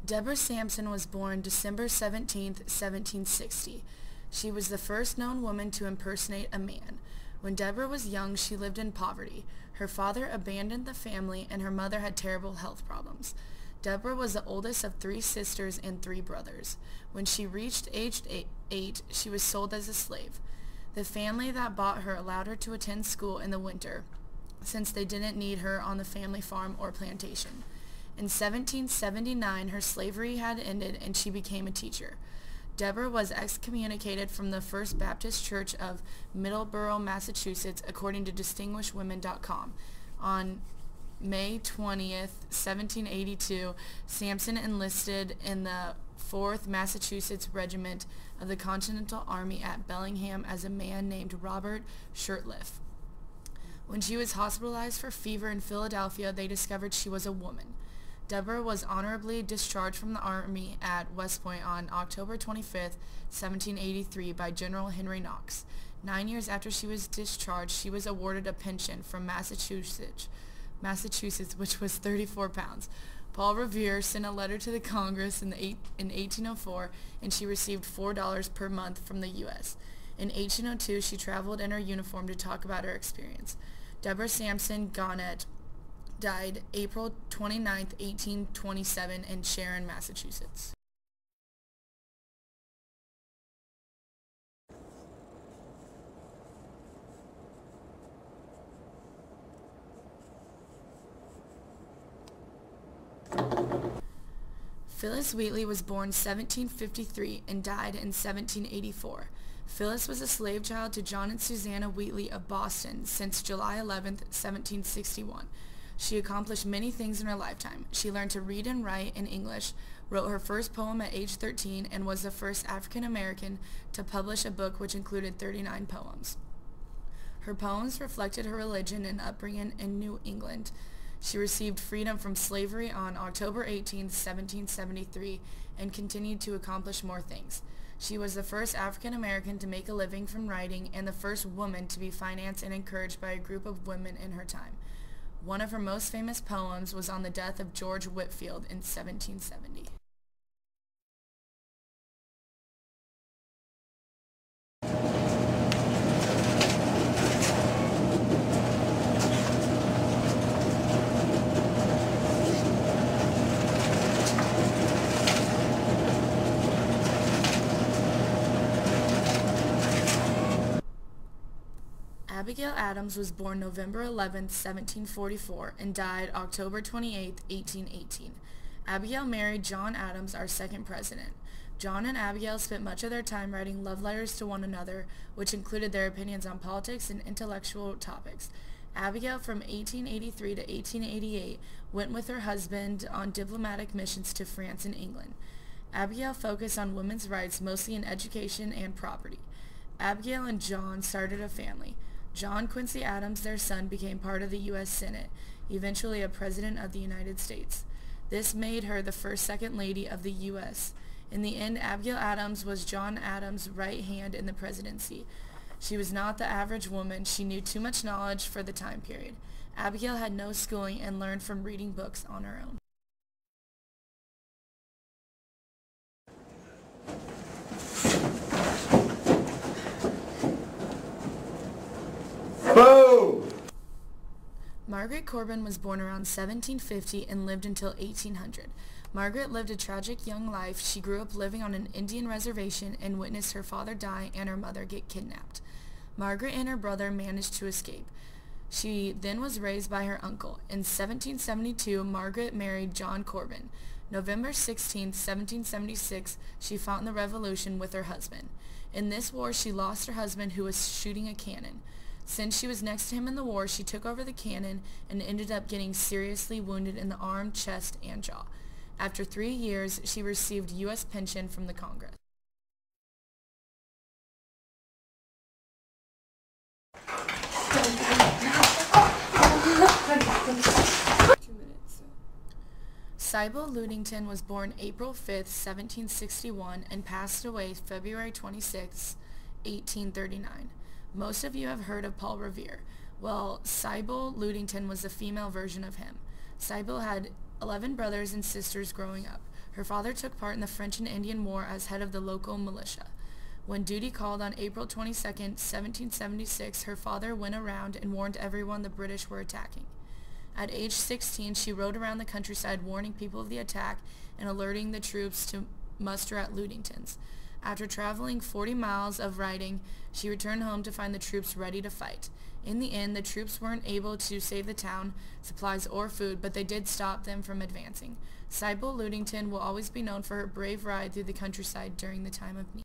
Deborah Sampson was born December 17, 1760. She was the first known woman to impersonate a man. When Deborah was young, she lived in poverty. Her father abandoned the family, and her mother had terrible health problems. Deborah was the oldest of 3 sisters and 3 brothers. When she reached age 8, she was sold as a slave. The family that bought her allowed her to attend school in the winter, since they didn't need her on the family farm or plantation. In 1779, her slavery had ended and she became a teacher. Deborah was excommunicated from the First Baptist Church of Middleborough, Massachusetts, according to DistinguishedWomen.com. On May 20th, 1782, Sampson enlisted in the 4th Massachusetts Regiment of the Continental Army at Bellingham as a man named Robert Shirtliff. When she was hospitalized for fever in Philadelphia, they discovered she was a woman. Deborah was honorably discharged from the Army at West Point on October 25, 1783 by General Henry Knox. 9 years after she was discharged, she was awarded a pension from Massachusetts, which was 34 pounds. Paul Revere sent a letter to the Congress in 1804, and she received $4 per month from the U.S. In 1802, she traveled in her uniform to talk about her experience. Deborah Sampson Gannett died April 29, 1827 in Sharon, Massachusetts. Phyllis Wheatley was born 1753 and died in 1784. Phyllis was a slave child to John and Susanna Wheatley of Boston since July 11, 1761. She accomplished many things in her lifetime. She learned to read and write in English, wrote her first poem at age 13, and was the first African American to publish a book which included 39 poems. Her poems reflected her religion and upbringing in New England. She received freedom from slavery on October 18, 1773, and continued to accomplish more things. She was the first African American to make a living from writing and the first woman to be financed and encouraged by a group of women in her time. One of her most famous poems was on the death of George Whitefield in 1770. Abigail Adams was born November 11, 1744, and died October 28, 1818. Abigail married John Adams, our second president. John and Abigail spent much of their time writing love letters to one another, which included their opinions on politics and intellectual topics. Abigail, from 1883 to 1888, went with her husband on diplomatic missions to France and England. Abigail focused on women's rights, mostly in education and property. Abigail and John started a family. John Quincy Adams, their son, became part of the U.S. Senate, eventually a president of the United States. This made her the first Second Lady of the U.S. In the end, Abigail Adams was John Adams' right hand in the presidency. She was not the average woman. She knew too much knowledge for the time period. Abigail had no schooling and learned from reading books on her own. Boom! Margaret Corbin was born around 1750 and lived until 1800. Margaret lived a tragic young life. She grew up living on an Indian reservation and witnessed her father die and her mother get kidnapped. Margaret and her brother managed to escape. She then was raised by her uncle. In 1772, Margaret married John Corbin. November 16, 1776, she fought in the Revolution with her husband. In this war, she lost her husband, who was shooting a cannon. Since she was next to him in the war, she took over the cannon and ended up getting seriously wounded in the arm, chest, and jaw. After 3 years, she received U.S. pension from the Congress. Sybil Ludington was born April 5, 1761, and passed away February 26, 1839. Most of you have heard of Paul Revere. Well, Sybil Ludington was the female version of him. Sybil had 11 brothers and sisters growing up. Her father took part in the French and Indian War as head of the local militia. When duty called on April 22, 1776, her father went around and warned everyone the British were attacking. At age 16, she rode around the countryside warning people of the attack and alerting the troops to muster at Ludington's. After traveling 40 miles of riding, she returned home to find the troops ready to fight. In the end, the troops weren't able to save the town, supplies, or food, but they did stop them from advancing. Sybil Ludington will always be known for her brave ride through the countryside during the time of need.